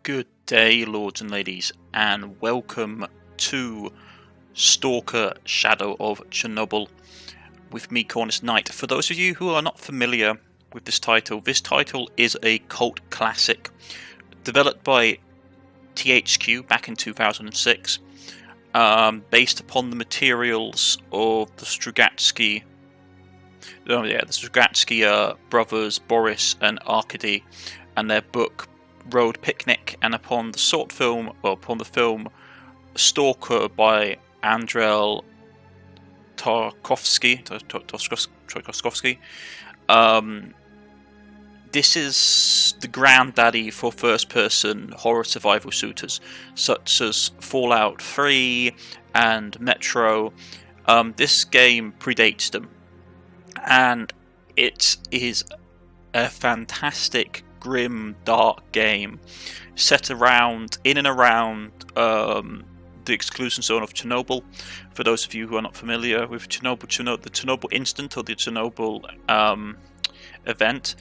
Good day, lords and ladies, and welcome to Stalker Shadow of Chernobyl with me, Cornish-Knight. For those of you who are not familiar with this title is a cult classic developed by THQ back in 2006, based upon the materials of the Strugatsky brothers Boris and Arkady and their book Road Picnic, and upon the film Stalker by Andrei Tarkovsky. This is the granddaddy for first-person horror survival shooters, such as Fallout 3 and Metro. This game predates them, and it is a fantastic, grim, dark game set in and around the exclusion zone of Chernobyl. For those of you who are not familiar with Chernobyl, the Chernobyl incident, or the Chernobyl event,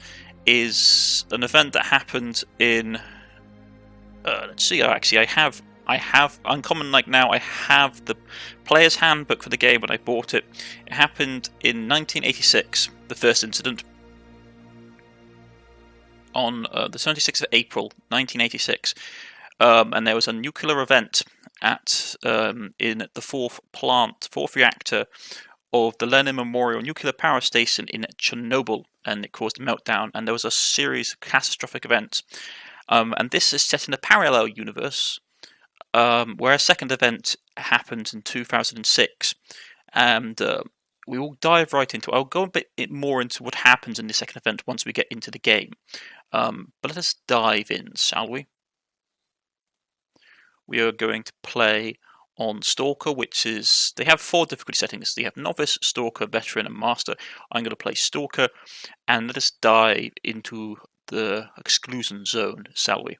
is an event that happened in I have uncommon, like now I have the player's handbook for the game when I bought it. It happened in 1986, the first incident, on the 26th of April 1986, and there was a nuclear event in the fourth reactor of the Lenin Memorial Nuclear Power Station in Chernobyl, and it caused a meltdown, and there was a series of catastrophic events. And this is set in a parallel universe, where a second event happened in 2006, and we will dive right into it. I'll go a bit more into what happens in the second event once we get into the game. But let us dive in, shall we? We are going to play on Stalker, they have 4 difficulty settings. They have Novice, Stalker, Veteran, and Master. I'm going to play Stalker, and let us dive into the Exclusion Zone, shall we?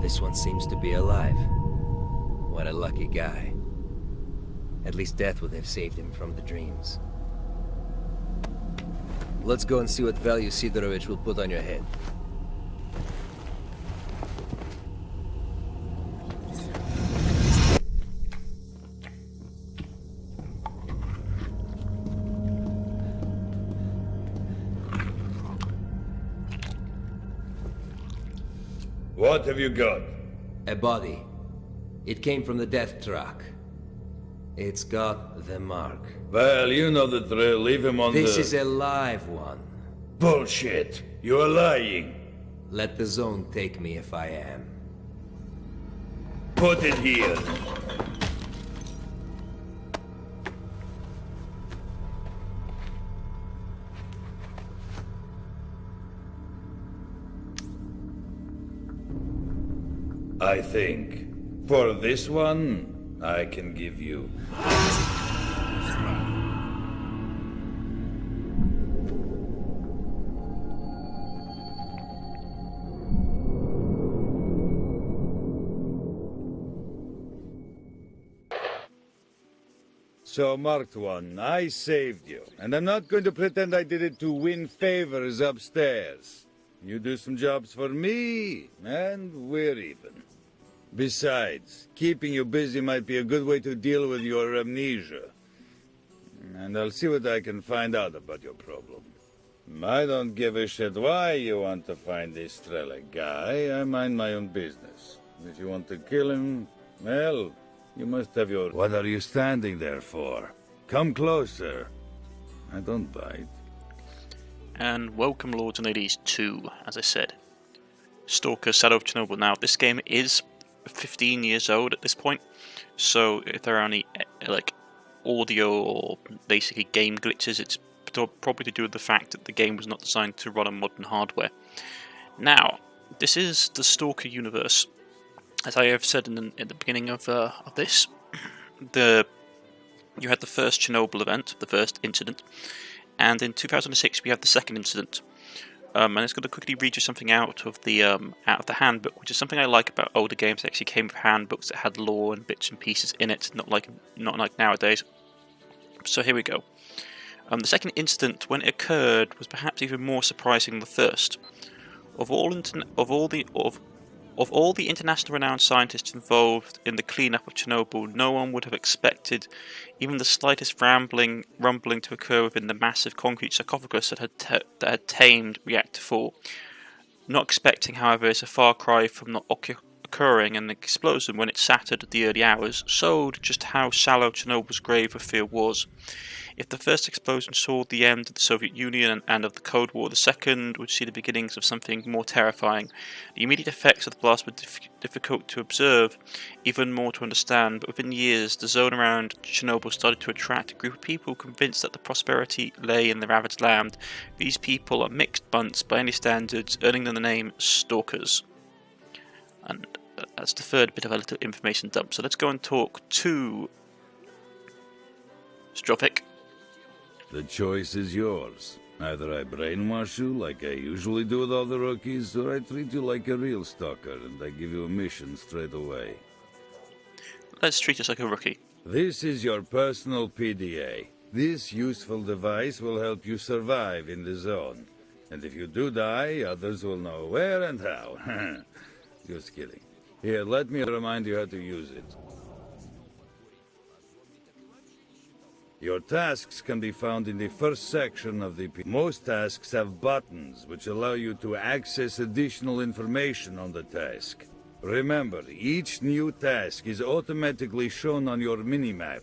This one seems to be alive. What a lucky guy. At least death would have saved him from the dreams. Let's go and see what value Sidorovich will put on your head. What have you got? A body. It came from the death truck. It's got the mark. Well, you know the drill. Leave him on This is a live one. Bullshit! You are lying. Let the zone take me if I am. Put it here. I think For this one, I can give you. So, Marked One, I saved you, and I'm not going to pretend I did it to win favors upstairs. You do some jobs for me, and we're even. Besides, keeping you busy might be a good way to deal with your amnesia. And I'll see what I can find out about your problem. I don't give a shit why you want to find this S.T.A.L.K.E.R.s guy. I mind my own business. If you want to kill him, well, you must have your... What are you standing there for? Come closer. I don't bite. And welcome, lords and ladies, to, as I said, Stalker: Shadow of Chernobyl. Now, this game is 15 years old at this point, so if there are any like audio or basically game glitches, it's probably to do with the fact that the game was not designed to run on modern hardware. Now, this is the Stalker universe. As I have said in the beginning of this, you had the first Chernobyl event, the first incident, and in 2006 we have the second incident. And it's going to quickly read you something out of the handbook, which is something I like about older games. They actually came with handbooks that had lore and bits and pieces in it, not like nowadays. So here we go. The second incident, when it occurred, was perhaps even more surprising than the first. Of all the international renowned scientists involved in the cleanup of Chernobyl, no one would have expected even the slightest rumbling to occur within the massive concrete sarcophagus that had tamed Reactor 4. Not expecting, however, is a far cry from not occurring, and the explosion, when it shattered at the early hours, showed just how shallow Chernobyl's grave of fear was. If the first explosion saw the end of the Soviet Union and of the Cold War, the second would see the beginnings of something more terrifying. The immediate effects of the blast were difficult to observe, even more to understand, but within years the zone around Chernobyl started to attract a group of people convinced that the prosperity lay in the ravaged land. These people are mixed bunts by any standards, earning them the name Stalkers. And that's the third bit of a little information dump. So let's go and talk to Strovik. The choice is yours. Either I brainwash you like I usually do with all the rookies, or I treat you like a real stalker and I give you a mission straight away. Let's treat us like a rookie. This is your personal PDA. This useful device will help you survive in the zone. And if you do die, others will know where and how. Just kidding. Here, let me remind you how to use it. Your tasks can be found in the first section of the Most tasks have buttons which allow you to access additional information on the task. Remember, each new task is automatically shown on your minimap.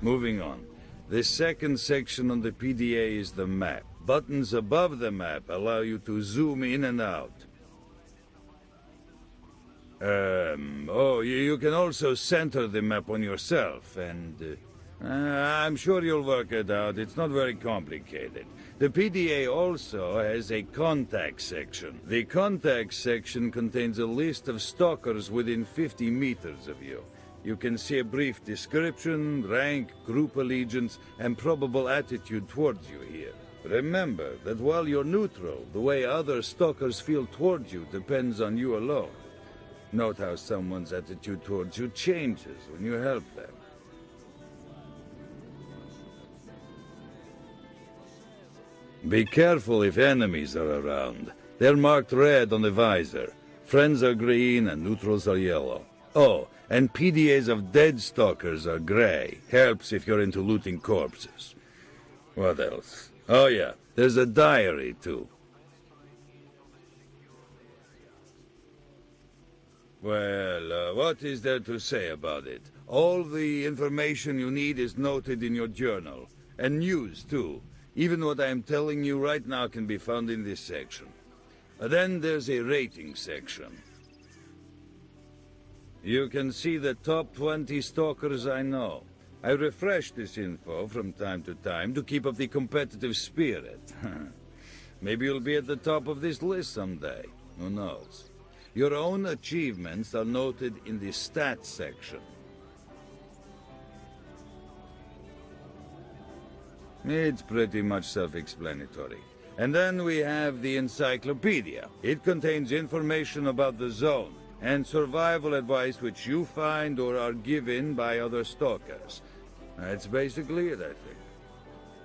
Moving on. The second section on the PDA is the map. Buttons above the map allow you to zoom in and out. You can also center the map on yourself, and I'm sure you'll work it out. It's not very complicated. The PDA also has a contact section. The contact section contains a list of stalkers within 50 meters of you. You can see a brief description, rank, group allegiance, and probable attitude towards you here. Remember that while you're neutral, the way other stalkers feel towards you depends on you alone. Note how someone's attitude towards you changes when you help them. Be careful if enemies are around. They're marked red on the visor. Friends are green and neutrals are yellow. Oh, and PDAs of dead stalkers are gray. Helps if you're into looting corpses. What else? Oh yeah, there's a diary too. Well, what is there to say about it? All the information you need is noted in your journal. And news, too. Even what I am telling you right now can be found in this section. Then there's a rating section. You can see the top 20 stalkers I know. I refresh this info from time to time to keep up the competitive spirit. Maybe you'll be at the top of this list someday. Who knows? Your own achievements are noted in the stats section. It's pretty much self-explanatory. And then we have the encyclopedia. It contains information about the zone and survival advice which you find or are given by other stalkers. That's basically it, I think.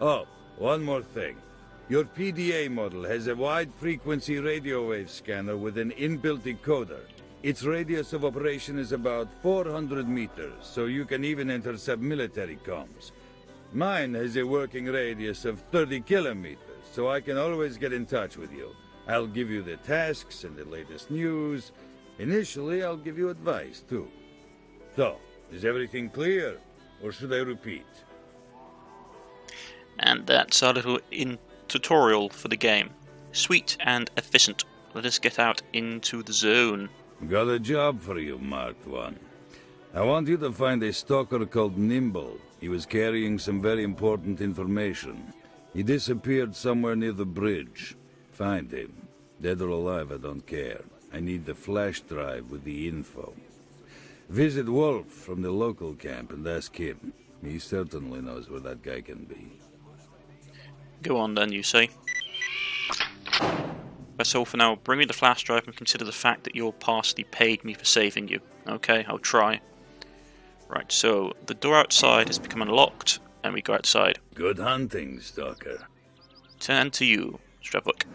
Oh, one more thing. Your PDA model has a wide-frequency radio wave scanner with an inbuilt decoder. Its radius of operation is about 400 meters, so you can even intercept military comms. Mine has a working radius of 30 kilometers, so I can always get in touch with you. I'll give you the tasks and the latest news. Initially, I'll give you advice, too. So, is everything clear, or should I repeat? And that's our little tutorial for the game. Sweet and efficient. Let us get out into the zone. Got a job for you, Marked One. I want you to find a stalker called Nimble. He was carrying some very important information. He disappeared somewhere near the bridge. Find him. Dead or alive, I don't care. I need the flash drive with the info. Visit Wolf from the local camp and ask him. He certainly knows where that guy can be. Go on then, you say. That's all for now. Bring me the flash drive and consider the fact that you're partially paid me for saving you. Okay, I'll try. Right, so the door outside has become unlocked, and we go outside. Good hunting, Stalker. Turn to you, Stravlik.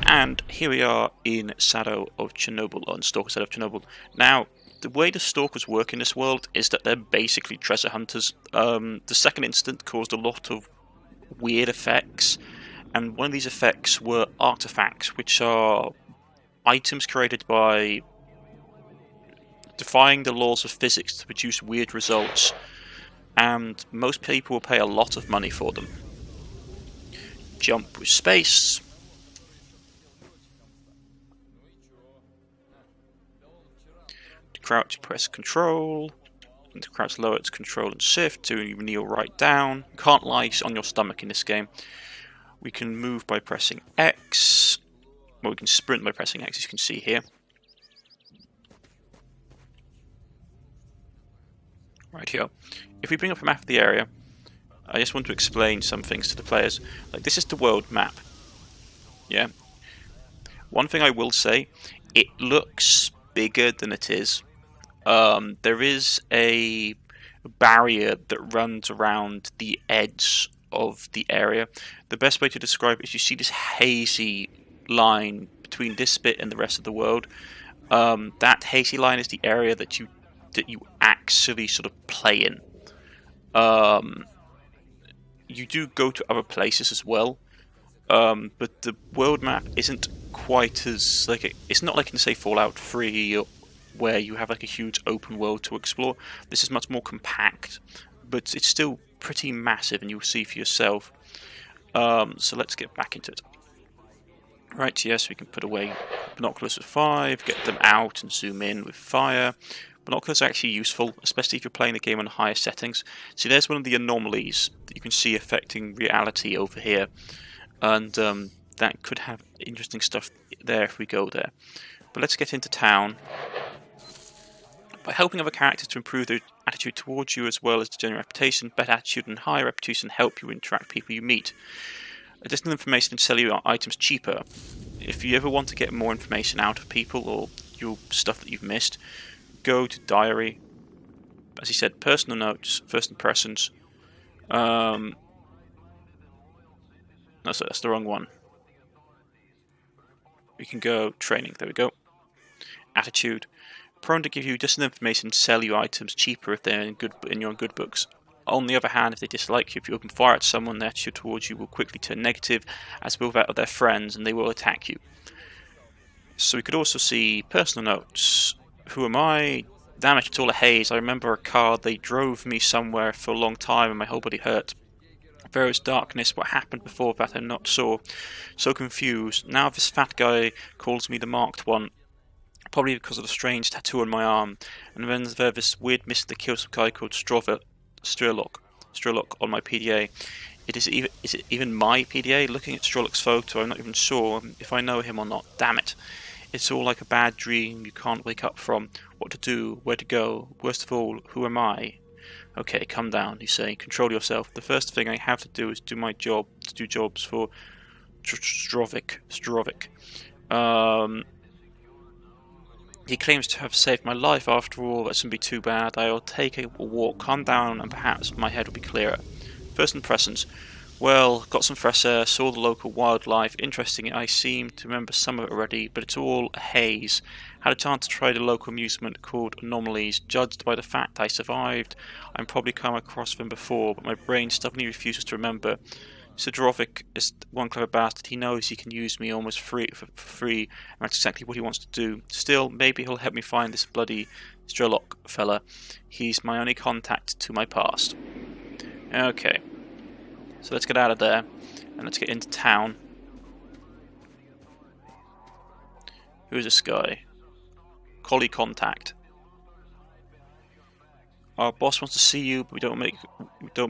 And here we are in Shadow of Chernobyl, on Stalker Shadow of Chernobyl. Now, the way the Stalkers work in this world is that they're basically treasure hunters. The second incident caused a lot of weird effects, and one of these effects were artifacts, which are items created by defying the laws of physics to produce weird results, and most people will pay a lot of money for them. Jump with space. To crouch, press Control. And to crouch lower, it's Control and Shift. To kneel right down. You can't lie on your stomach in this game. We can move by pressing X. Well, we can sprint by pressing X, as you can see here. Right here. If we bring up a map of the area, I just want to explain some things to the players. Like, this is the world map. Yeah. One thing I will say, it looks bigger than it is. There is a barrier that runs around the edge of the area. The best way to describe it is you see this hazy line between this bit and the rest of the world. That hazy line is the area that you actually sort of play in. You do go to other places as well, but the world map isn't quite as it's not like in, say, Fallout 3, where you have like a huge open world to explore. This is much more compact, but it's still pretty massive, and you'll see for yourself. So let's get back into it. Right, yes, we can put away binoculars with 5, get them out and zoom in with fire. Binoculars are actually useful, especially if you're playing the game on higher settings. See, there's one of the anomalies that you can see affecting reality over here, and that could have interesting stuff there if we go there. But let's get into town. By helping other characters to improve their attitude towards you as well as to generate reputation, better attitude and higher reputation help you interact with people you meet. Additional information can sell you items cheaper. If you ever want to get more information out of people or your stuff that you've missed, go to diary. As he said, personal notes, first impressions. No, sorry, that's the wrong one. We can go training. There we go. Attitude. Prone to give you additional information, sell you items cheaper if they're in your good books. On the other hand, if they dislike you, if you open fire at someone, their attitude towards you will quickly turn negative, as will that of their friends, and they will attack you. So we could also see personal notes. Who am I? Damage, it's all a haze. I remember a car. They drove me somewhere for a long time, and my whole body hurt. There was darkness. What happened before that I'm not sure. So confused. Now this fat guy calls me the Marked One. Probably because of the strange tattoo on my arm. And then there's this weird mist that kills some guy called S.T.A.L.K.E.R.s on my PDA. Is it even my PDA? Looking at S.T.A.L.K.E.R.'s photo, I'm not even sure if I know him or not. Damn it. It's all like a bad dream you can't wake up from. What to do, where to go, worst of all, who am I? Okay, calm down, you say. Control yourself. The first thing I have to do is do my job, to do jobs for Strovic. He claims to have saved my life after all. That shouldn't be too bad. I'll take a walk, calm down, and perhaps my head will be clearer. First impressions. Well, got some fresh air, saw the local wildlife. Interesting, I seem to remember some of it already, but it's all a haze. Had a chance to try the local amusement called Anomalies. Judged by the fact I survived, I've probably come across them before, but my brain stubbornly refuses to remember. Sidorovic is one clever bastard. He knows he can use me almost for free, and that's exactly what he wants to do. Still, maybe he'll help me find this bloody S.T.A.L.K.E.R.s fella. He's my only contact to my past. Okay. So let's get out of there, and let's get into town. Who's this guy? Collie contact. Our boss wants to see you, but we don't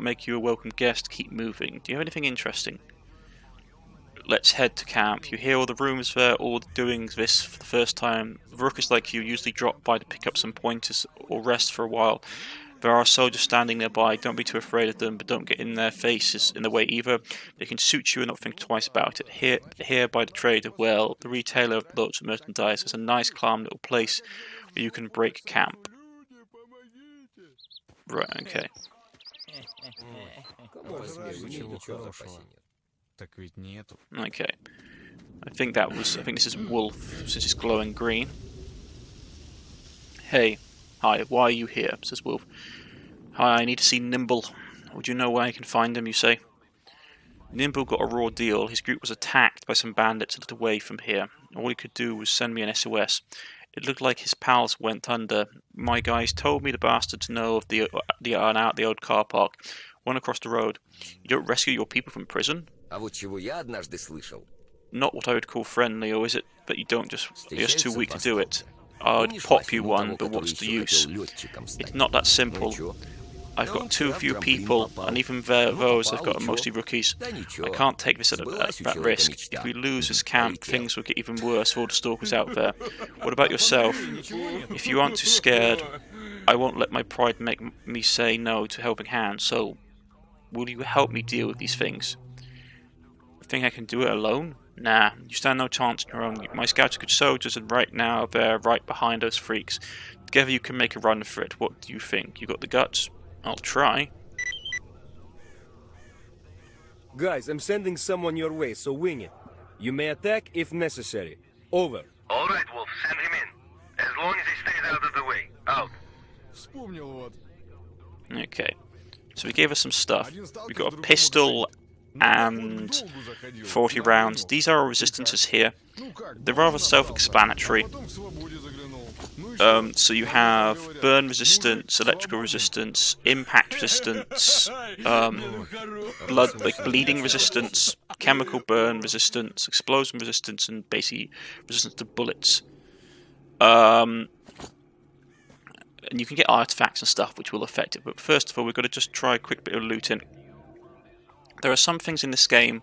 make you a welcome guest. Keep moving. Do you have anything interesting? Let's head to camp. You hear all the rumours there, all the doings this for the first time. Rookies like you usually drop by to pick up some pointers or rest for a while. There are soldiers standing nearby. Don't be too afraid of them, but don't get in their faces in the way either. They can shoot you and not think twice about it. Here by the trader, well, the retailer of lots of merchandise, is a nice, calm little place where you can break camp. Right, okay. Okay. I think this is Wolf, since he's glowing green. Hey. Hi, why are you here? Says Wolf. Hi, I need to see Nimble. Would you know where I can find him, you say? Nimble got a raw deal. His group was attacked by some bandits a little way from here. All he could do was send me an SOS. It looked like his pals went under. My guys told me the bastards know of the old car park. One across the road. You don't rescue your people from prison? А вот чего я однажды слышал. Not what I would call friendly, or is it? But you don't you're just too weak to do it. I'd pop you one, but what's the use? It's not that simple. I've got too few people, and even those I've got are mostly rookies. I can't take this at that risk. If we lose this camp, things will get even worse for all the stalkers out there. What about yourself? If you aren't too scared, I won't let my pride make me say no to helping hand, so will you help me deal with these things? Think I can do it alone? Nah, you stand no chance on your own. My scouts are good soldiers, and right now they're right behind those freaks. Together you can make a run for it. What do you think? You got the guts? I'll try. Guys, I'm sending someone your way, so wing it. You may attack if necessary. Over. All right, Wolf, send him in. As long as he stays out of the way. Out. Okay. So we gave us some stuff. We got a pistol and 40 rounds. These are our resistances here. They're rather self-explanatory. So you have burn resistance, electrical resistance, impact resistance, bleeding resistance, chemical burn resistance, explosion resistance, and basically resistance to bullets. And you can get artifacts and stuff which will affect it. But first of all, we've got to just try a quick bit of looting. There are some things in this game,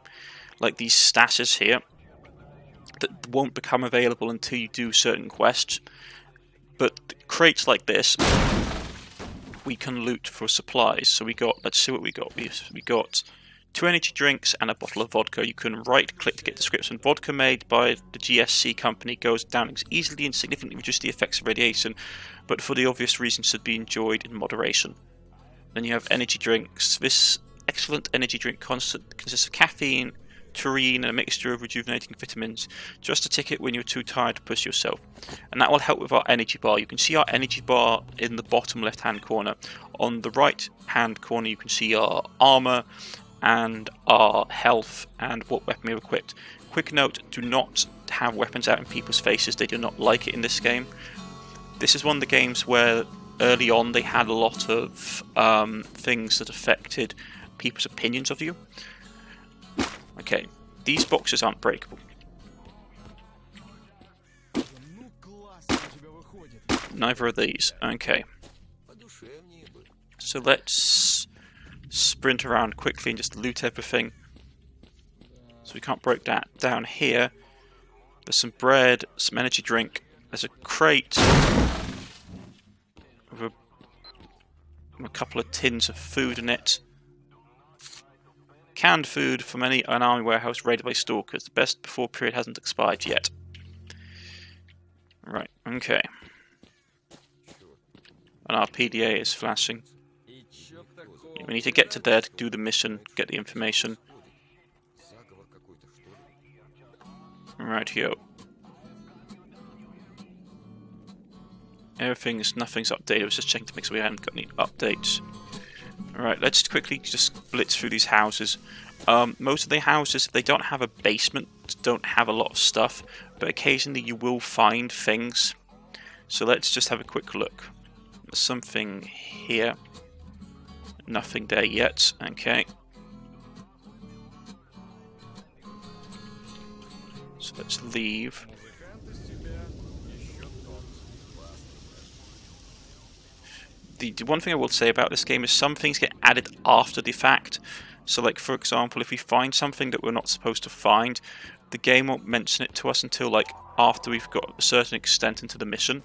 like these stashes here, that won't become available until you do certain quests. But crates like this, we can loot for supplies. So we got, let's see what we got. We got 2 energy drinks and a bottle of vodka. You can right-click to get description. Vodka made by the GSC company goes down easily and significantly reduces the effects of radiation, but for the obvious reasons should be enjoyed in moderation. Then you have energy drinks. This excellent energy drink consists of caffeine, taurine, and a mixture of rejuvenating vitamins. Just a ticket when you're too tired to push yourself. And that will help with our energy bar. You can see our energy bar in the bottom left-hand corner. On the right-hand corner you can see our armor and our health and what weapon we have equipped. Quick note, do not have weapons out in people's faces. They do not like it in this game. This is one of the games where early on they had a lot of things that affected people's opinions of you. Okay, these boxes aren't breakable. Neither are these. Okay. So let's sprint around quickly and just loot everything. So we can't break that down here. There's some bread, some energy drink. There's a crate with a couple of tins of food in it. Canned food from an army warehouse raided by stalkers. The best before period hasn't expired yet. Right, okay. And our PDA is flashing. We need to get to there to do the mission, get the information. Right here. Nothing's updated. I was just checking to make sure we hadn't got any updates. Alright, let's quickly just blitz through these houses. Most of the houses, they don't have a basement, don't have a lot of stuff, but occasionally you will find things. So let's just have a quick look. There's something here. Nothing there yet. Okay. So let's leave. The one thing I will say about this game is some things get added after the fact. So like for example, if we find something that we're not supposed to find, the game won't mention it to us until like after we've got a certain extent into the mission,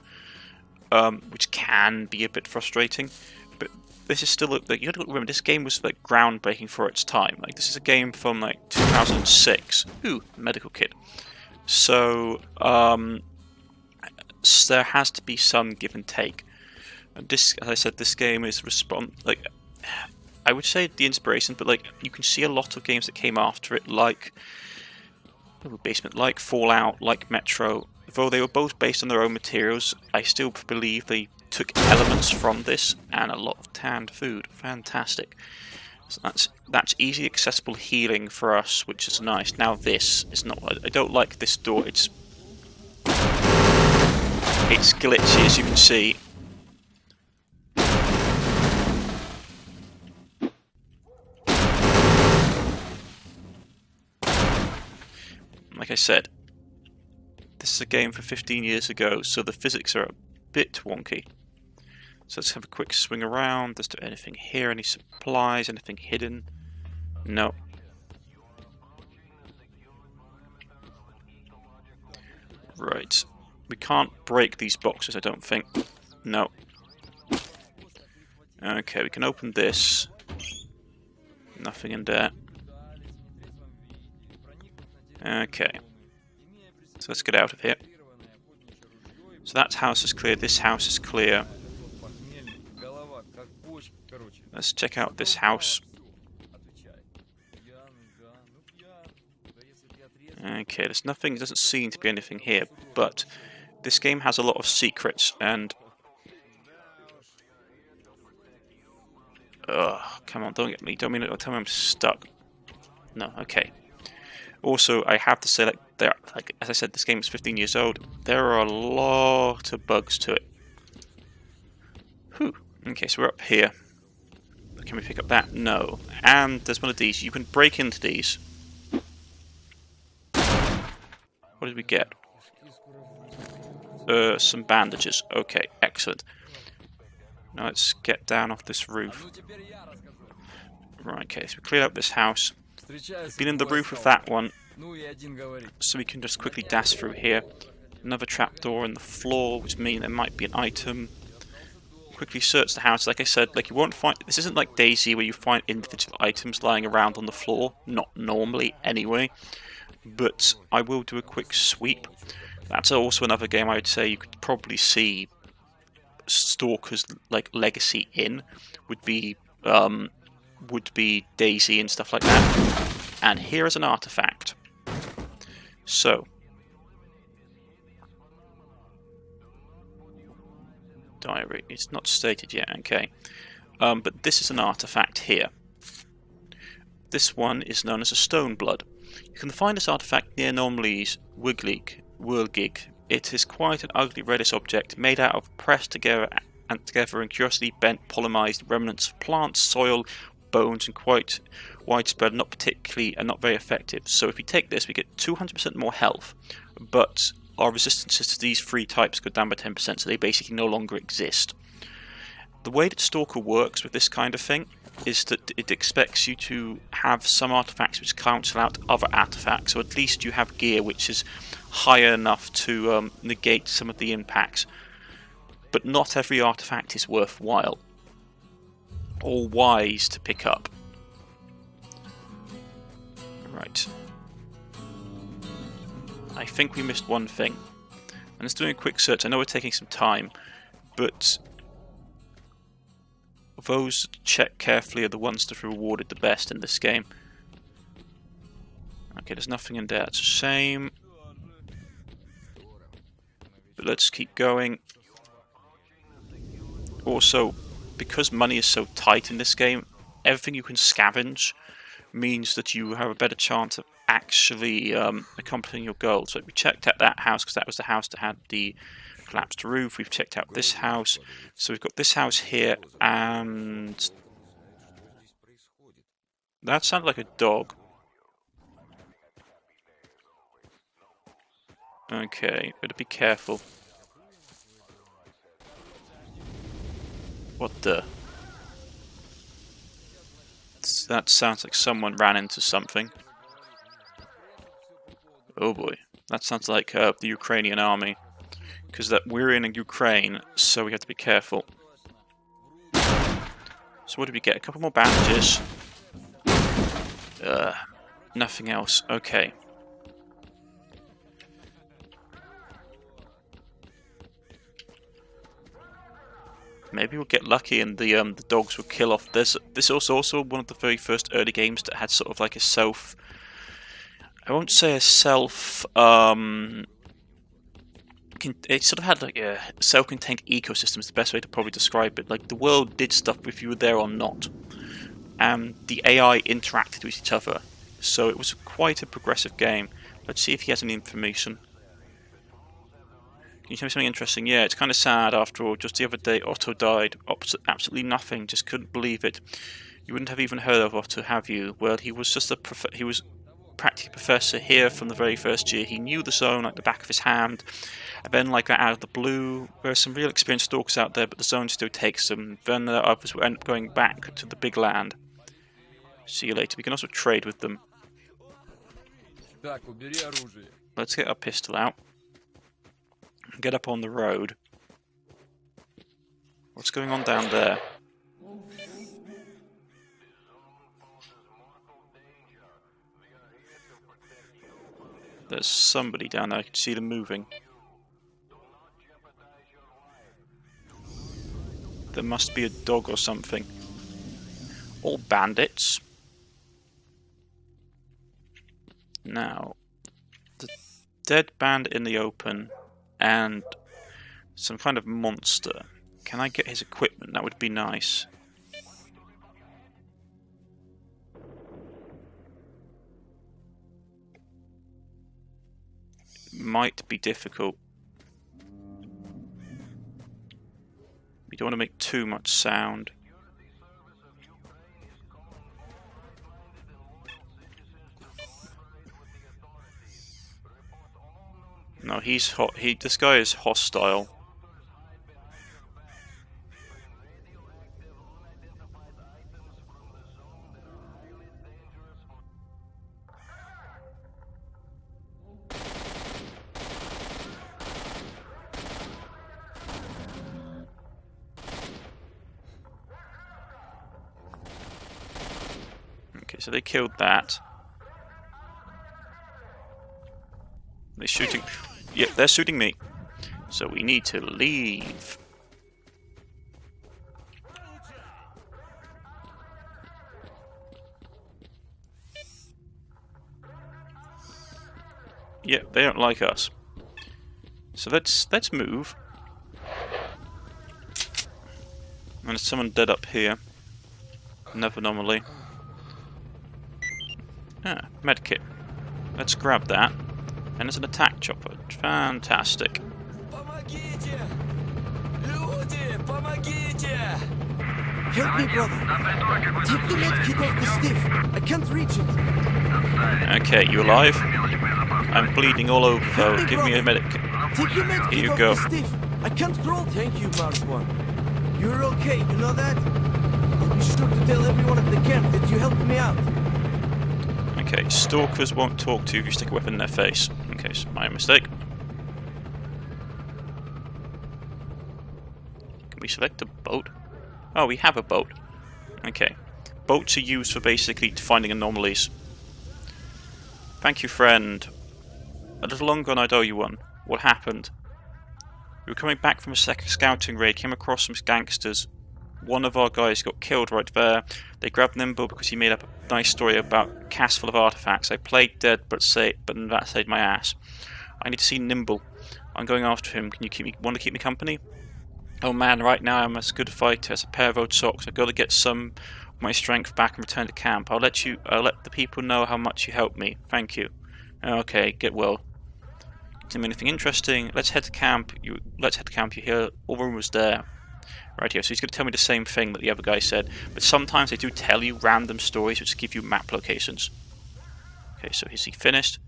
which can be a bit frustrating. But this is still like, you got to remember, this game was like groundbreaking for its time. Like this is a game from like 2006. Ooh, medical kit. So there has to be some give and take. And this, as I said, this game is I would say the inspiration, but like you can see a lot of games that came after it, like Basement, like Fallout, like Metro. Though they were both based on their own materials, I still believe they took elements from this and a lot of canned food. Fantastic. So that's easy accessible healing for us, which is nice. Now this is not. I don't like this door. It's glitchy, as you can see. Like I said, this is a game for 15 years ago, so the physics are a bit wonky. So let's have a quick swing around. Is there anything here? Any supplies? Anything hidden? No. Right. We can't break these boxes, I don't think. No. Okay, we can open this. Nothing in there. Okay, so let's get out of here. So that house is clear, this house is clear. Let's check out this house. Okay, there's nothing, doesn't seem to be anything here, but this game has a lot of secrets and... Ugh, come on, don't get me, tell me I'm stuck. No, okay. Also, I have to say, like as I said, this game is 15 years old. There are a lot of bugs to it. Whew. Okay, so we're up here. Can we pick up that? No. And there's one of these. You can break into these. What did we get? Some bandages. Okay, excellent. Now let's get down off this roof. Right, okay, so we cleared up this house. Been in the roof of that one, so we can just quickly dash through here. Another trapdoor in the floor, which means there might be an item. Quickly search the house. Like I said, like you won't find. This isn't like DayZ where you find individual items lying around on the floor. Not normally, anyway. But I will do a quick sweep. That's also another game I would say you could probably see Stalker's like legacy in. Would be DayZ and stuff like that. And here is an artifact. So, diary. It's not stated yet. Okay, but this is an artifact here. This one is known as a stone blood. You can find this artifact near Anomalous Whirlgig. It is quite an ugly reddish object made out of pressed together and curiously bent polymerized remnants of plants, soil, bones, and quite widespread, not particularly and not very effective. So if we take this, we get 200% more health, but our resistances to these three types go down by 10%, so they basically no longer exist. The way that Stalker works with this kind of thing is that it expects you to have some artifacts which cancel out other artifacts, so at least you have gear which is high enough to negate some of the impacts. But not every artifact is worthwhile or wise to pick up. Right. I think we missed one thing. And it's doing a quick search. I know we're taking some time, but those checked carefully are the ones that are rewarded the best in this game. Okay, there's nothing in there. It's a shame. But let's keep going. Also, because money is so tight in this game, everything you can scavenge means that you have a better chance of actually accomplishing your goals. So we checked out that house because that was the house that had the collapsed roof. We've checked out this house. So we've got this house here, and that sounded like a dog. Okay, better be careful. What the? That sounds like someone ran into something. Oh boy, that sounds like the Ukrainian army. Because we're in Ukraine, so we have to be careful. So what did we get? A couple more bandages. Nothing else. Okay. Maybe we'll get lucky and the dogs will kill off. This is also one of the very first early games that had sort of like a self... I won't say a self... it sort of had like a self-contained ecosystem is the best way to probably describe it. Like the world did stuff if you were there or not. And the AI interacted with each other. So it was quite a progressive game. Let's see if he has any information. Can you tell me something interesting? Yeah, it's kind of sad after all. Just the other day, Otto died. Absolutely nothing. Just couldn't believe it. You wouldn't have even heard of Otto, have you? Well, he was just he was practically professor here from the very first year. He knew the zone like the back of his hand. And then, like out of the blue, there are some real experienced stalkers out there, but the zone still takes them. Then the others will end up going back to the big land. See you later. We can also trade with them. Let's get our pistol out. Get up on the road. What's going on down there? There's somebody down there. I can see them moving. There must be a dog or something. All bandits. Now, the dead bandit in the open. And some kind of monster. Can I get his equipment? That would be nice. Might be difficult. We don't want to make too much sound. No, he's hot. This guy is hostile. Okay, so they killed that. They're shooting. Yep, they're shooting me. So we need to leave. Yep, they don't like us. So let's move. And there's someone dead up here. Another anomaly. Ah, medkit. Let's grab that. And there's an attack chopper. Fantastic. Help me, brother. Take the medkit off the stiff. I can't reach it. Okay, you alive? I'm bleeding all over though. Give me a medkit. Take the medkit Here you off go. the stiff. I can't crawl. Thank you, Mars One. You're okay, you know that? I'll be sure to tell everyone at the camp that you helped me out. Okay, stalkers won't talk to you if you stick a weapon in their face. Okay, so my mistake. Can we select a boat? Oh, we have a boat. Okay. Boats are used for basically finding anomalies. Thank you, friend. A little longer and I'd owe you one. What happened? We were coming back from a scouting raid, came across some gangsters. One of our guys got killed right there. They grabbed Nimble because he made up a nice story about a cast full of artifacts. I played dead, but that saved my ass. I need to see Nimble. I'm going after him. Can you want to keep me company? Oh man, right now I'm as good a fighter as a pair of old socks. I've got to get some of my strength back and return to camp. I'll let the people know how much you helped me. Thank you. Okay, get well. Is anything interesting? Let's head to camp. You hear all the rumors there. Right here, so he's going to tell me the same thing that the other guy said, but sometimes they do tell you random stories which give you map locations. Okay, so is he finished?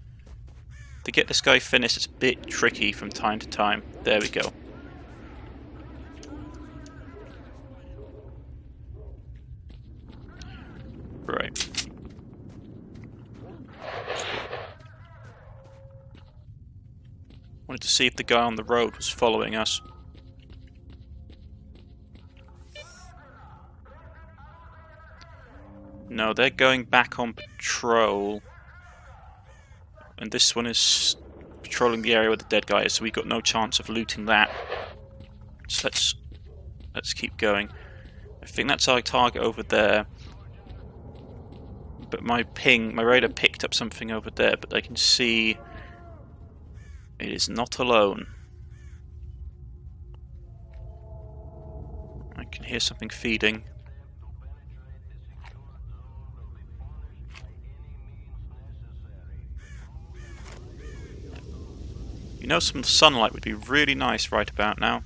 To get this guy finished, it's a bit tricky from time to time. There we go. Right. Wanted to see if the guy on the road was following us. No, they're going back on patrol. And this one is patrolling the area where the dead guy is, so we've got no chance of looting that. So let's keep going. I think that's our target over there. But my radar picked up something over there, but I can see it is not alone. I can hear something feeding. You know, some sunlight would be really nice right about now.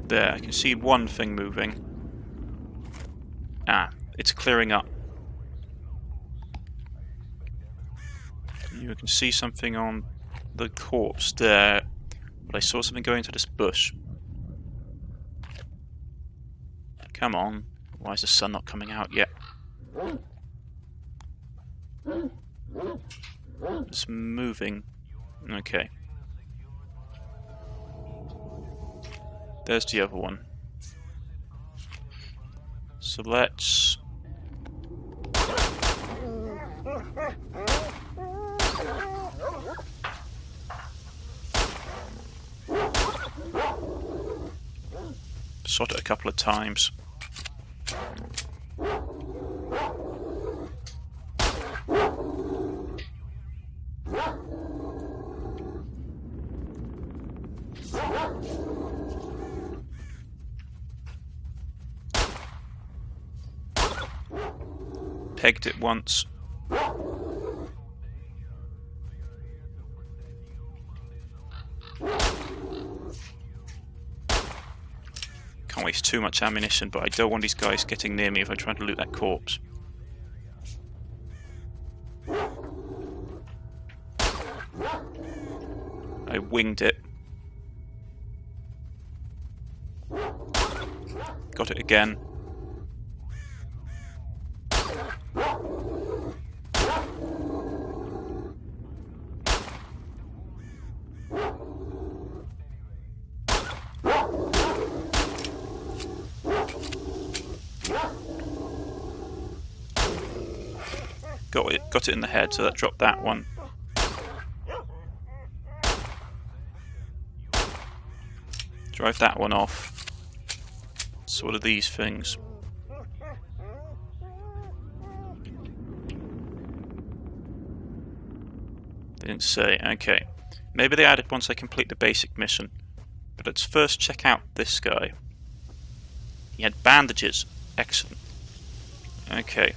There, I can see one thing moving. Ah, it's clearing up. You can see something on the corpse there, but I saw something go into this bush. Come on. Why is the sun not coming out yet? It's moving. Okay. There's the other one. So let's... shot it a couple of times. Pegged it once. Can't waste too much ammunition, but I don't want these guys getting near me if I'm trying to loot that corpse. I winged it. Got it again. Got it in the head, so that dropped that one. Drive that one off. So what are these things? They didn't say. Okay. Maybe they added once I complete the basic mission. But let's first check out this guy. He had bandages. Excellent. Okay.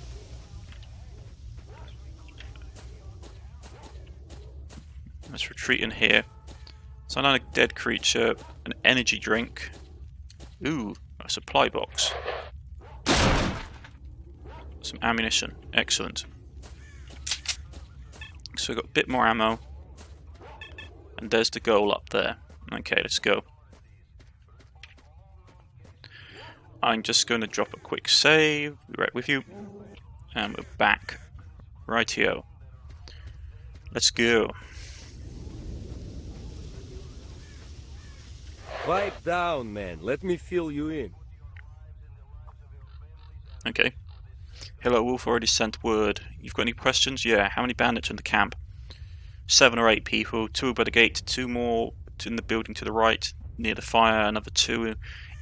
Let's retreat in here. So another dead creature, an energy drink. Ooh, a supply box. Some ammunition. Excellent. So we've got a bit more ammo. And there's the goal up there. Okay, let's go. I'm just going to drop a quick save. Be right with you. And we're back. Rightio. Let's go. Pipe down, man. Let me fill you in. Okay. Hello, Wolf. Already sent word. You've got any questions? Yeah. How many bandits in the camp? 7 or 8 people. 2 by the gate. 2 more in the building to the right, near the fire. Another 2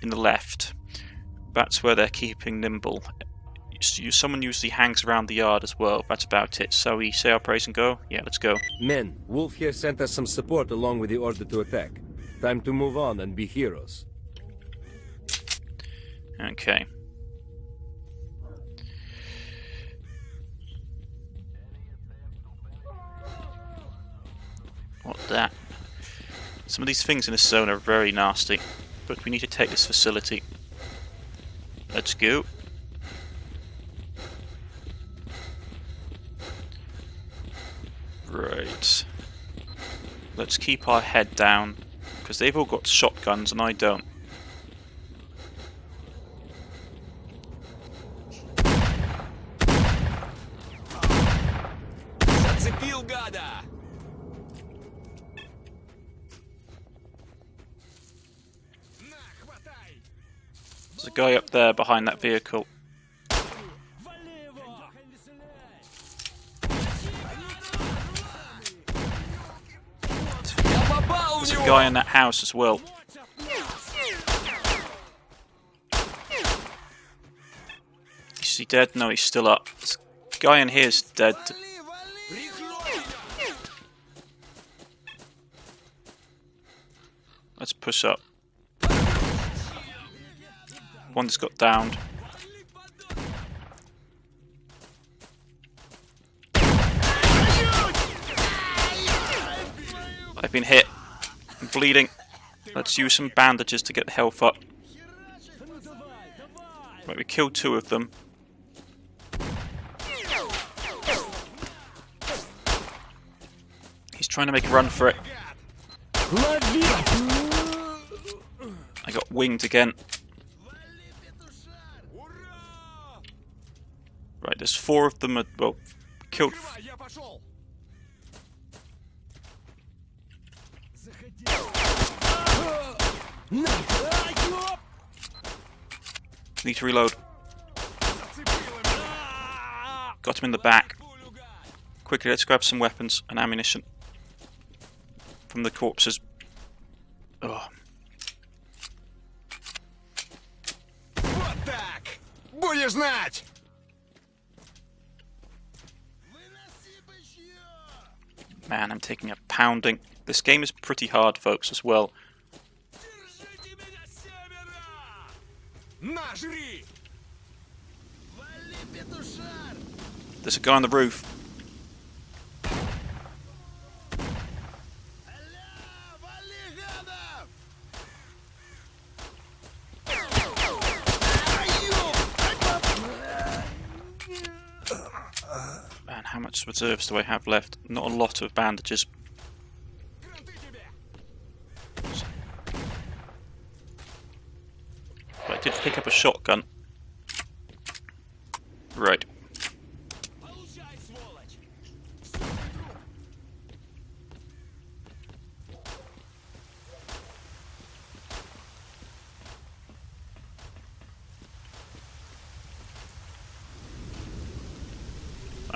in the left. That's where they're keeping nimble. Someone usually hangs around the yard as well. That's about it. So we say our praise and go? Yeah, let's go. Men, Wolf here sent us some support along with the order to attack. Time to move on and be heroes. Okay. What that? Some of these things in this zone are very nasty, but we need to take this facility. Let's go. Right. Let's keep our head down, because they've all got shotguns and I don't. Зацепил, гада! There's a guy up there behind that vehicle. There's a guy in that house as well. Is he dead? No, he's still up. This guy in here's dead. Let's push up. One just got downed. I've been hit. I'm bleeding. Let's use some bandages to get the health up. Right, we killed 2 of them. He's trying to make a run for it. I got winged again. Right, there's 4 of them. Well, killed. Need to reload. Got him in the back. Quickly, let's grab some weapons and ammunition from the corpses. Oh. Вот так! Будешь знать! Man, I'm taking a pounding. This game is pretty hard, folks, as well. There's a guy on the roof. Man, how much reserves do I have left? Not a lot of bandages. But I did pick up a shotgun. Right.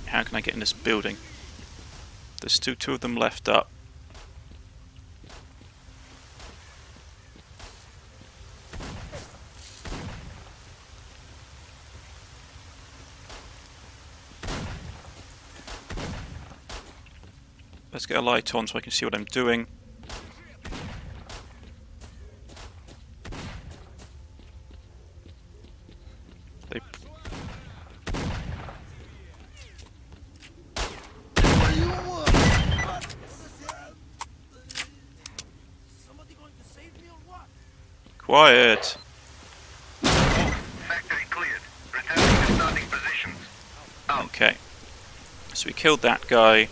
How can I get in this building? There's two of them left up. Let's get a light on so I can see what I'm doing. They... Quiet! Factory cleared. Returning to starting positions. Okay. So we killed that guy.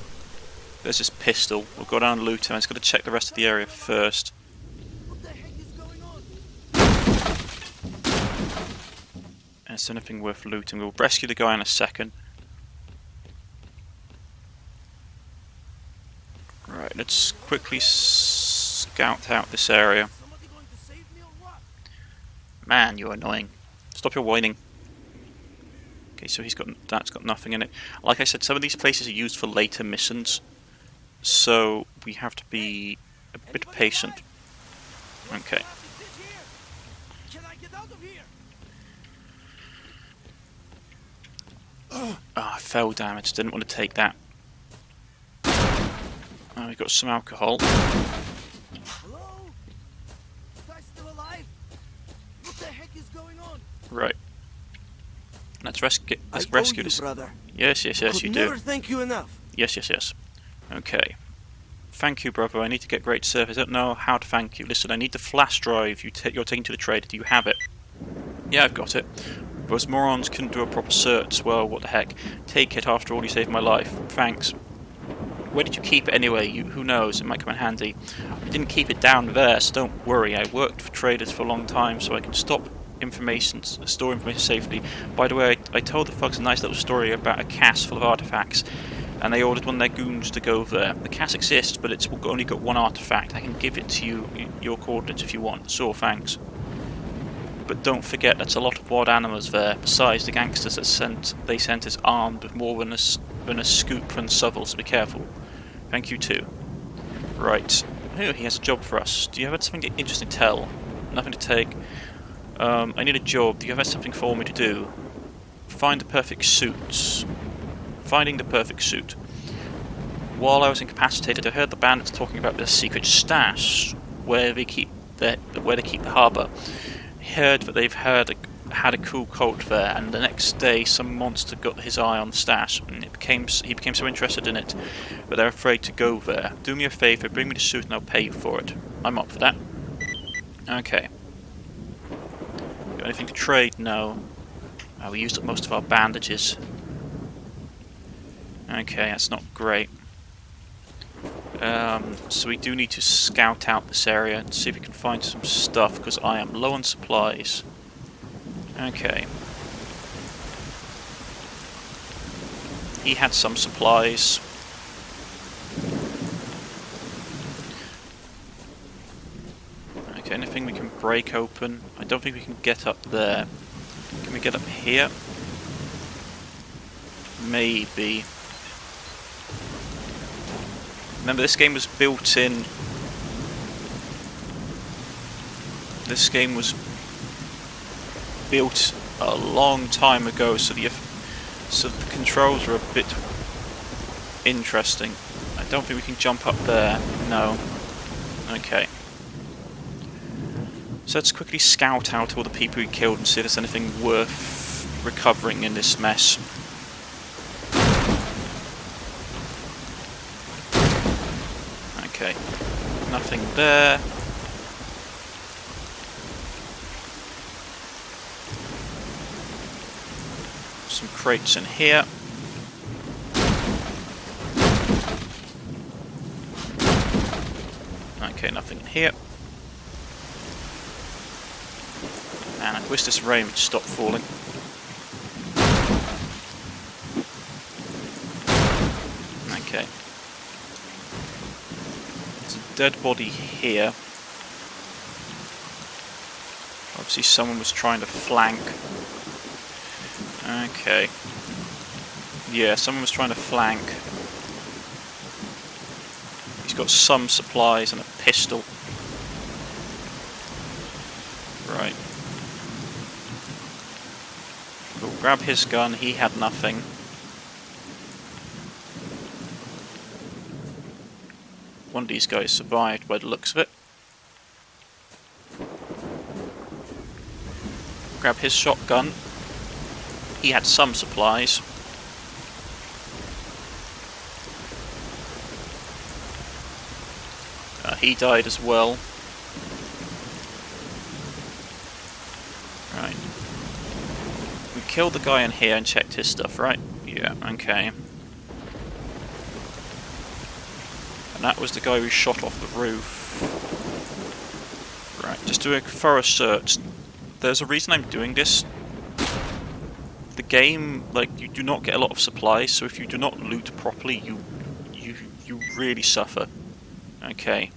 There's this pistol. We'll go down and loot him. I just got to check the rest of the area first. What the heck is going on? Is there anything worth looting? We'll rescue the guy in a second. Right, let's quickly scout out this area. Somebody going to save me or what? Man, you're annoying. Stop your whining. Okay, so that's got nothing in it. Like I said, some of these places are used for later missions, so we have to be a bit patient. Okay. Can I get out of here? Ah, I fell damage. Didn't want to take that. Oh, we've got some alcohol. Hello? Guys still alive? What the heck is going on? Right. Let's rescue you, this. brother. Yes, you Could do. never thank you enough. Yes. Okay. Thank you, brother. I need to get great service. I don't know how to thank you. Listen, I need the flash drive you're taking to the trader. Do you have it? Yeah, I've got it. Those morons couldn't do a proper search. Well, what the heck. Take it, after all, you saved my life. Thanks. Where did you keep it anyway? Who knows? It might come in handy. I didn't keep it down there, so don't worry. I worked for traders for a long time, so I can store information safely. By the way, I told the thugs a nice little story about a cache full of artifacts, and they ordered one of their goons to go there. The cache exists, but it's only got one artifact. I can give it to you, your coordinates, if you want. So, thanks. But don't forget, that's a lot of wild animals there. Besides, the gangsters they sent is armed with more than a scoop and shovel, so be careful. Thank you too. Right. Oh, he has a job for us. Do you have something interesting to tell? Nothing to take. I need a job. Do you have something for me to do? Find the perfect suit. Finding the perfect suit. While I was incapacitated, I heard the bandits talking about their secret stash, where they keep the harbour. Heard that they've had a cool cult there, and the next day some monster got his eye on the stash, and he became so interested in it that they're afraid to go there. Do me a favour, bring me the suit and I'll pay you for it. I'm up for that. Okay. Got anything to trade? No. We used up most of our bandages. Okay, that's not great. So we do need to scout out this area and see if we can find some stuff, because I am low on supplies. Okay. He had some supplies. Okay, anything we can break open? I don't think we can get up there. Can we get up here? Maybe. Remember, this game was built in... This game was built a long time ago, so the controls are a bit interesting. I don't think we can jump up there. No. Okay. So let's quickly scout out all the people we killed and see if there's anything worth recovering in this mess. Okay. Nothing there. Some crates in here. Okay, nothing in here. Man, I wish this rain would stop falling. Okay. There's a dead body here. Obviously someone was trying to flank. Okay. Yeah, someone was trying to flank. He's got some supplies and a pistol. Right. We'll grab his gun, he had nothing. One of these guys survived by the looks of it. Grab his shotgun. He had some supplies. He died as well. Right. We killed the guy in here and checked his stuff, right? Yeah, okay. And that was the guy we shot off the roof. Right, just doing a thorough search. There's a reason I'm doing this. the game, like, you do not get a lot of supplies, so if you do not loot properly, you really suffer. Okay.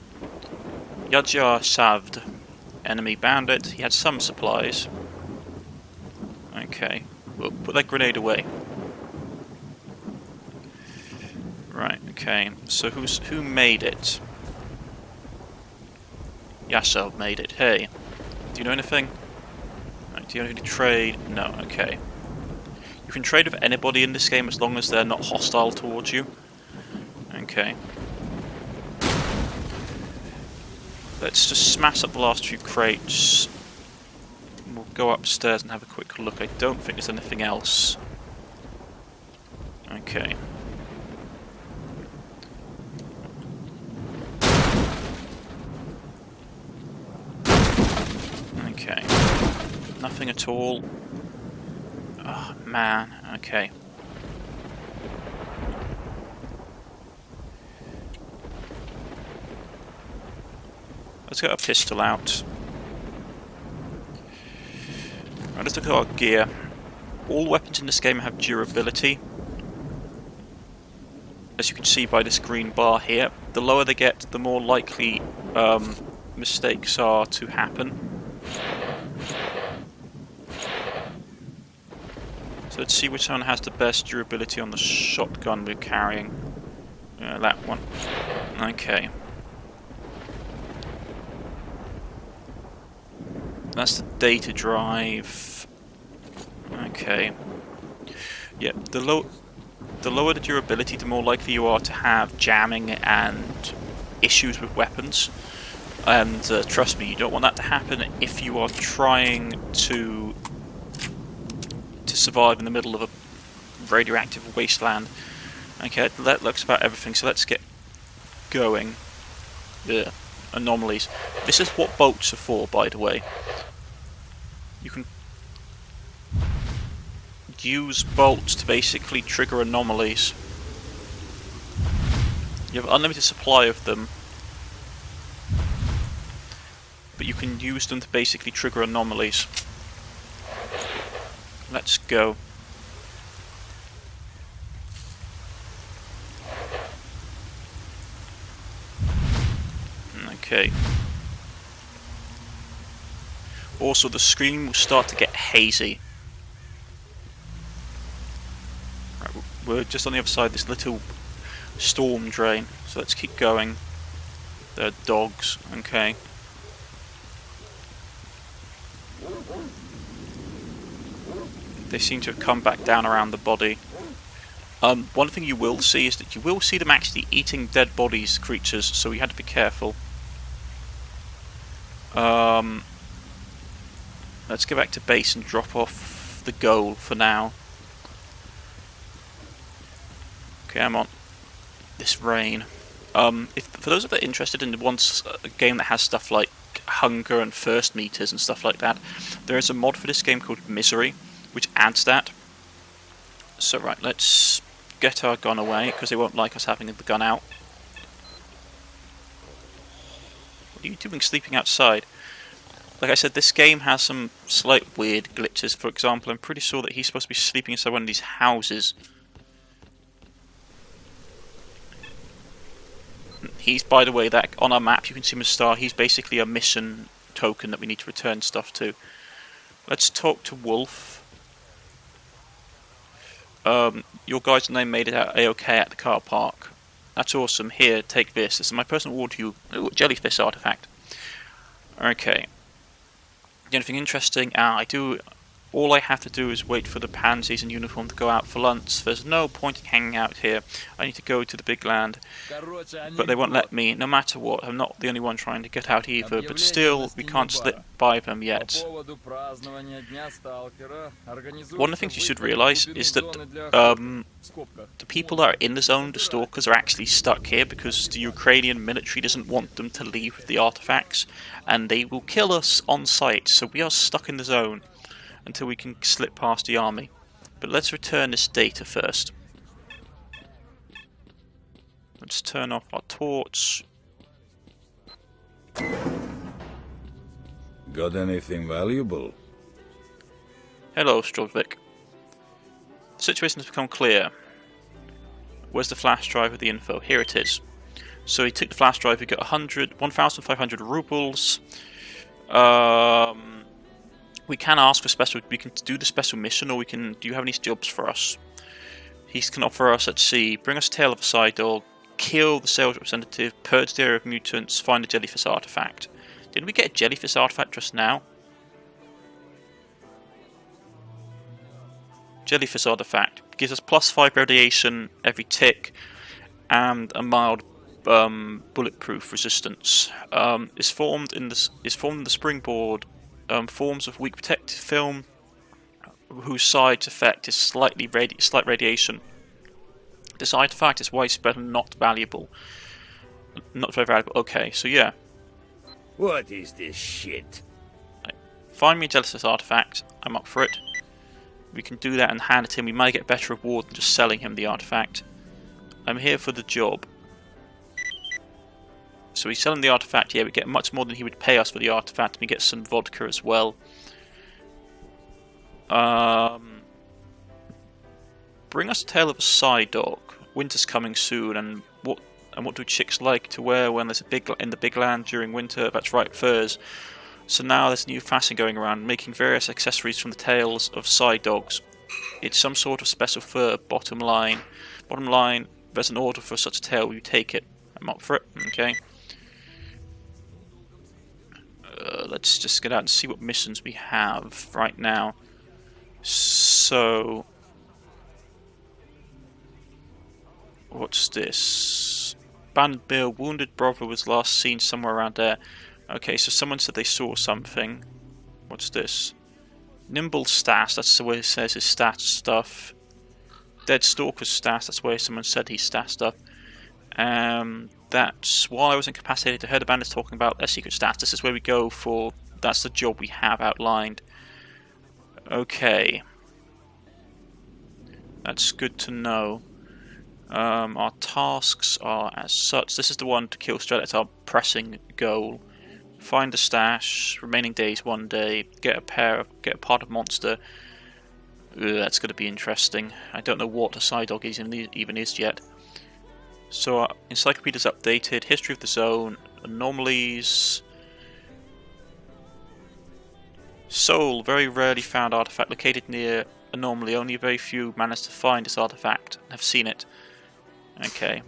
Yadjar Savd. Enemy bandit. He had some supplies. Okay. We'll put that grenade away. Right, okay. So who made it? Yasel made it. Hey. Do you know anything? Right, do you know anything to trade? No, okay. You can trade with anybody in this game as long as they're not hostile towards you. Okay. Let's just smash up the last few crates. We'll go upstairs and have a quick look. I don't think there's anything else. Okay. Okay. Nothing at all. Oh, man. Okay. Let's get a pistol out. Right, let's look at our gear. All weapons in this game have durability. As you can see by this green bar here. The lower they get, the more likely mistakes are to happen. So let's see which one has the best durability on the shotgun we're carrying. That one. Okay. That's the data drive. Okay. Yeah, the lower the durability, the more likely you are to have jamming and issues with weapons. And trust me, you don't want that to happen if you are trying to survive in the middle of a radioactive wasteland. Okay, that looks about everything, so let's get going. Yeah, anomalies. This is what bolts are for, by the way. You can use bolts to basically trigger anomalies. You have an unlimited supply of them, but you can use them to basically trigger anomalies. Let's go. Okay. Also, the screen will start to get hazy. Right, we're just on the other side of this little storm drain, so let's keep going. There are dogs, okay. They seem to have come back down around the body. One thing you will see is that you will see them actually eating dead bodies, creatures, so we had to be careful. Let's go back to base and drop off the goal for now. Okay, I'm on this rain. For those of you that are interested in a game that has stuff like hunger and thirst meters and stuff like that, there is a mod for this game called Misery, which adds that. So right, let's get our gun away, because they won't like us having the gun out. What are you doing sleeping outside? Like I said, this game has some slight weird glitches. For example, I'm pretty sure that he's supposed to be sleeping inside one of these houses. He's, by the way, that on our map you can see him as star. He's basically a mission token that we need to return stuff to. Let's talk to Wolf. Your guys and I made it out A-OK at the car park. That's awesome. Here, take this. This is my personal award to you. Ooh, jellyfish artifact. Okay. Anything interesting? I do. All I have to do is wait for the pansies in uniform to go out for lunch. There's no point in hanging out here. I need to go to the big land. But they won't let me, no matter what. I'm not the only one trying to get out either. But still, we can't slip by them yet. One of the things you should realise is that the people that are in the zone, the Stalkers, are actually stuck here because the Ukrainian military doesn't want them to leave with the artifacts. And they will kill us on sight. So we are stuck in the zone until we can slip past the army. But let's return this data first. Let's turn off our torch. Got anything valuable? Hello, Strovik. The situation has become clear. Where's the flash drive with the info? Here it is. So he took the flash drive, we got 1,500 rubles. We can ask for special, we can do the special mission, or we can, do you have any jobs for us? He can offer us at sea, bring us Tale of a Psi-Dog, kill the sales representative, purge the area of mutants, find a jellyfish artifact. Didn't we get a jellyfish artifact just now? Jellyfish artifact gives us +5 radiation every tick and a mild bulletproof resistance. Is formed in the springboard forms of weak protective film whose side effect is slight radiation. This artifact is widespread and not valuable. Not very valuable. Okay, so yeah. What is this shit? Find me a jellyfish artifact. I'm up for it. We can do that and hand it to him. We might get a better reward than just selling him the artifact. I'm here for the job. So he's selling the artifact. Yeah, we get much more than he would pay us for the artifact. We get some vodka as well. Bring us a Tale of a Psi-Dog. Winter's coming soon, and what do chicks like to wear when there's in the big land during winter? That's right, furs. So now there's a new fashion going around, making various accessories from the tails of Psi-Dogs. It's some sort of special fur. Bottom line, there's an order for such a tail. You take it. I'm up for it. Okay. Let's just get out and see what missions we have right now. So, what's this? Abandoned mill. Wounded brother was last seen somewhere around there. Okay, so someone said they saw something. What's this? Nimble stats. That's the way it says his stats stuff. Dead Stalker's stats. That's where someone said he stats stuff. That's while I was incapacitated. I heard the bandits talking about their secret stats. This is where we go for. That's the job we have outlined. Okay, that's good to know. Our tasks are as such. This is the one to kill straight. That's our pressing goal. Find the stash. Remaining days 1 day. Get a part of monster. That's going to be interesting. I don't know what a Psi-Dog even is yet. So our encyclopedia's updated. History of the zone. Anomalies. Soul, very rarely found artifact located near anomaly. Only very few managed to find this artifact and have seen it. Okay.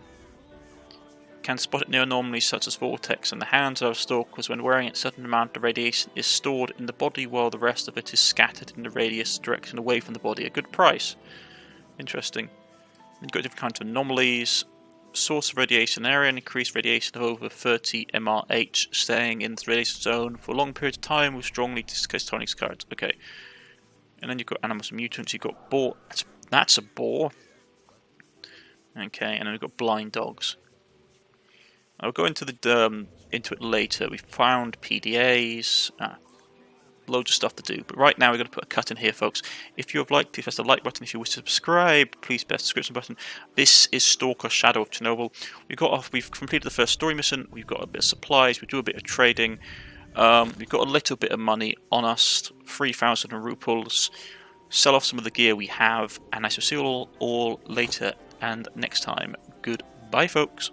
Can spot it near anomalies such as vortex, and the hands of stalkers when wearing it. A certain amount of radiation is stored in the body while the rest of it is scattered in the radius direction away from the body. A good price. Interesting. You've got different kinds of anomalies. Source of radiation area, and increased radiation of over 30 mRh, staying in the radiation zone for a long period of time with strongly discarded cards. Okay. And then you've got animals and mutants, you've got boar. That's a boar. Okay, and then we've got blind dogs. I'll go into it later. We found PDAs. Loads of stuff to do, but right now we're going to put a cut in here, folks. If you have liked, please press the like button. If you wish to subscribe, please press the subscription button. This is Stalker: Shadow of Chernobyl. We've completed the first story mission. We've got a bit of supplies. We do a bit of trading. We've got a little bit of money on us, 3,000 rubles. Sell off some of the gear we have, and I shall see you all later and next time. Goodbye, folks.